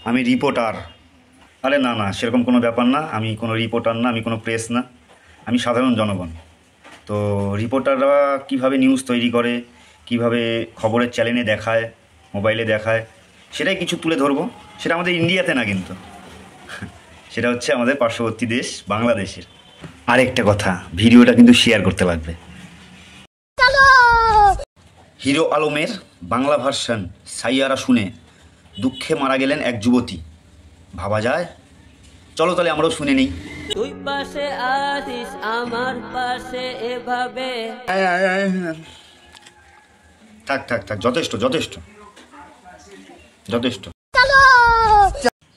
আমি রিপোর্টার। আরে না না, সেরকম কোনো ব্যাপার না। আমি কোনো রিপোর্টার না, আমি কোনো প্রেস না, আমি সাধারণ জনগণ। তো রিপোর্টাররা কীভাবে নিউজ তৈরি করে, কিভাবে খবরের চ্যানেলে দেখায়, মোবাইলে দেখায়, সেটাই কিছু তুলে ধরবো। সেটা আমাদের ইন্ডিয়াতে না, কিন্তু সেটা হচ্ছে আমাদের পার্শ্ববর্তী দেশ বাংলাদেশের। আরেকটা কথা, ভিডিওটা কিন্তু শেয়ার করতে লাগবে। হিরো আলমের বাংলা ভার্সন সাইয়ারা শুনে দুঃখে মারা গেলেন এক যুবতী। ভাবা যায়? চলো তাহলে আমরাও শুনে নিই। তুই পাশে আছিস আমার পাশে এভাবে। থাক থাক থাক, যথেষ্ট যথেষ্ট যথেষ্ট।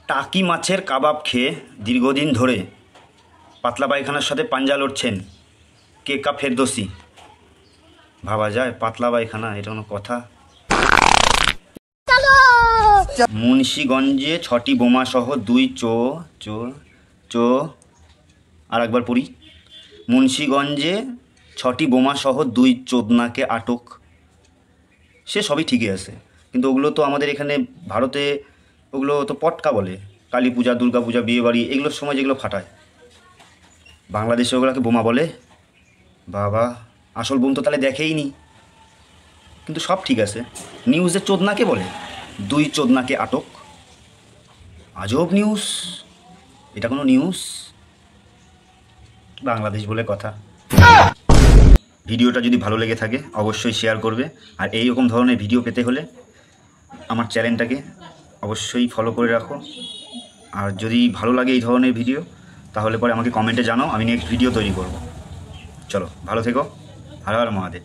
টাকি মাছের কাবাব খেয়ে দীর্ঘদিন ধরে পাতলা পায়খানার সাথে পাঞ্জা লড়ছেন কেকা ফেরদৌসি। ভাবা যায়? পাতলা পায়খানা, এটা কোনো কথা? মুন্সিগঞ্জে 6টি বোমা সহ 2 আর একবার পড়ি। মুন্সিগঞ্জে 6টি বোমা সহ 2 চোদনাকে আটক। সে সবই ঠিকই আছে, কিন্তু ওগুলো তো আমাদের এখানে ভারতে ওগুলো তো পটকা বলে। কালী পূজা, দুর্গা পূজা, বিয়েবাড়ি, এগুলোর সময় যেগুলো ফাটায়, বাংলাদেশে ওগুলোকে বোমা বলে। বাবা, আসল বোম তো তাহলে দেখেই নি। কিন্তু সব ঠিক আছে, নিউজে চোদনাকে বলে 2 চোদনাকে আটক। আজব নিউজ, এটা কোনো নিউজ? বাংলাদেশ বলে কথা। ভিডিওটা যদি ভালো লেগে থাকে অবশ্যই শেয়ার করবে। আর এই রকম ধরনের ভিডিও পেতে হলে আমার চ্যানেলটাকে অবশ্যই ফলো করে রাখো। আর যদি ভালো লাগে এই ধরনের ভিডিও, তাহলে পরে আমাকে কমেন্টে জানাও, আমি নেক্সট ভিডিও তৈরি করব। চলো, ভালো থেকো। হর হর মহাদেব।